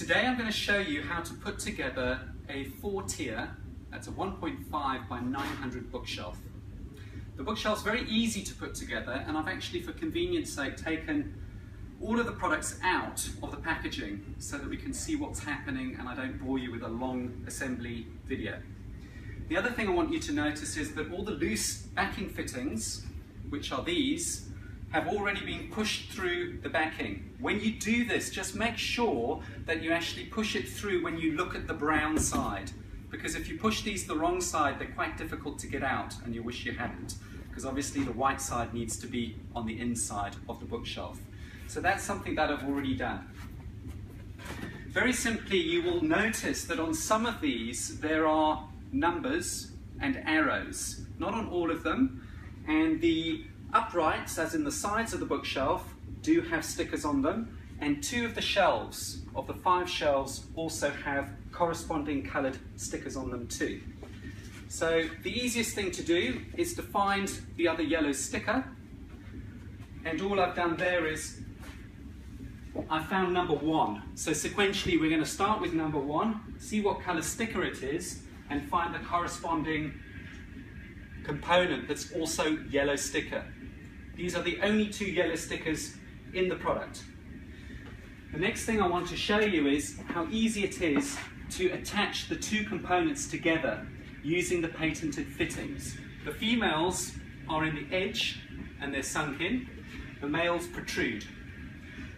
Today I'm going to show you how to put together a 4-tier, that's a 1.5 by 900 bookshelf. The bookshelf's very easy to put together, and I've actually, for convenience sake, taken all of the products out of the packaging so that we can see what's happening and I don't bore you with a long assembly video. The other thing I want you to notice is that all the loose backing fittings, which are these, have already been pushed through the backing. When you do this, just make sure that you actually push it through when you look at the brown side. Because if you push these the wrong side, they're quite difficult to get out, and you wish you hadn't. Because obviously the white side needs to be on the inside of the bookshelf. So that's something that I've already done. Very simply, you will notice that on some of these, there are numbers and arrows. Not on all of them. And the uprights, as in the sides of the bookshelf, do have stickers on them, and 2 of the shelves, of the 5 shelves, also have corresponding coloured stickers on them too. So the easiest thing to do is to find the other yellow sticker, and all I've done there is I found number 1. So sequentially we're going to start with number 1, see what colour sticker it is, and find the corresponding component that's also yellow sticker. These are the only 2 yellow stickers in the product. The next thing I want to show you is how easy it is to attach the 2 components together using the patented fittings. The females are in the edge and they're sunk in. The males protrude.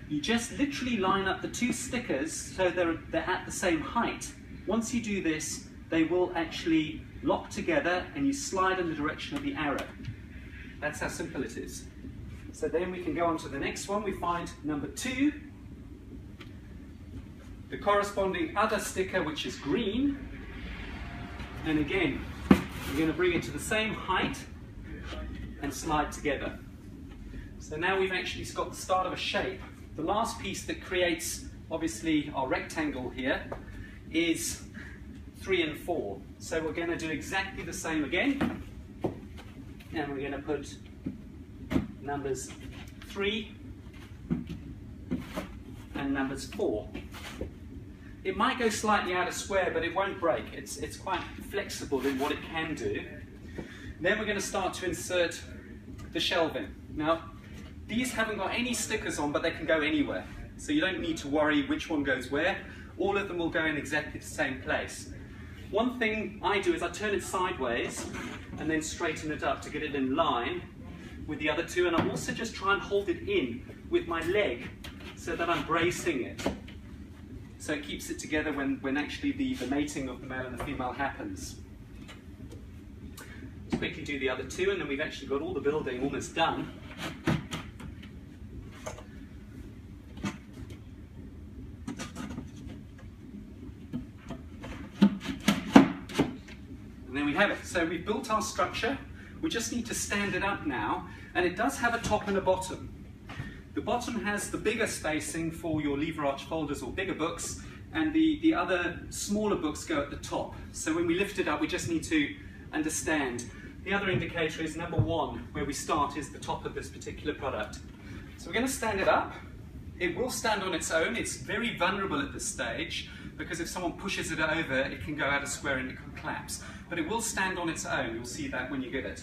You just literally line up the 2 stickers so they're at the same height. Once you do this, they will actually lock together and you slide in the direction of the arrow. That's how simple it is. So then we can go on to the next one. We find number 2, the corresponding other sticker, which is green. And again, we're going to bring it to the same height and slide together. So now we've actually got the start of a shape. The last piece that creates, obviously, our rectangle here is 3 and 4. So we're going to do exactly the same again. And we're going to put numbers 3 and numbers 4. It might go slightly out of square, but it won't break. It's quite flexible in what it can do. Then we're going to start to insert the shelving. Now, these haven't got any stickers on, but they can go anywhere. So you don't need to worry which one goes where. All of them will go in exactly the same place. One thing I do is I turn it sideways and then straighten it up to get it in line with the other 2, and I also just try and hold it in with my leg so that I'm bracing it. So it keeps it together when actually the mating of the male and the female happens. Let's quickly do the other 2, and then we've actually got all the building almost done. And there we have it. So we've built our structure. We just need to stand it up now, and it does have a top and a bottom. The bottom has the bigger spacing for your lever arch folders or bigger books, and the other smaller books go at the top. So when we lift it up, we just need to understand. The other indicator is number 1, where we start, is the top of this particular product. So we're going to stand it up. It will stand on its own. It's very vulnerable at this stage, because if someone pushes it over, it can go out of square and it can collapse. But it will stand on its own. You'll see that when you get it.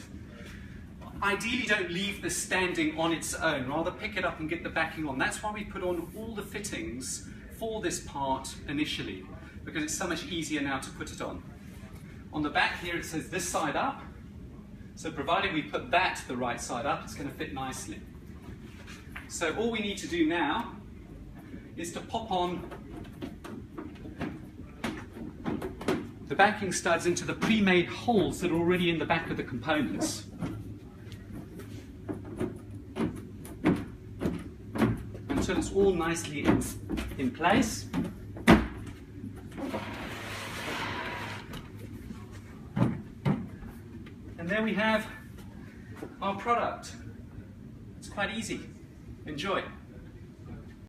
Ideally, don't leave this standing on its own. Rather pick it up and get the backing on. That's why we put on all the fittings for this part initially, because it's so much easier now to put it on. On the back here, it says this side up. So provided we put that the right side up, it's going to fit nicely. So all we need to do now is to pop on the backing studs into the pre-made holes that are already in the back of the components. Until it's all nicely in place. And there we have our product. It's quite easy. Enjoy.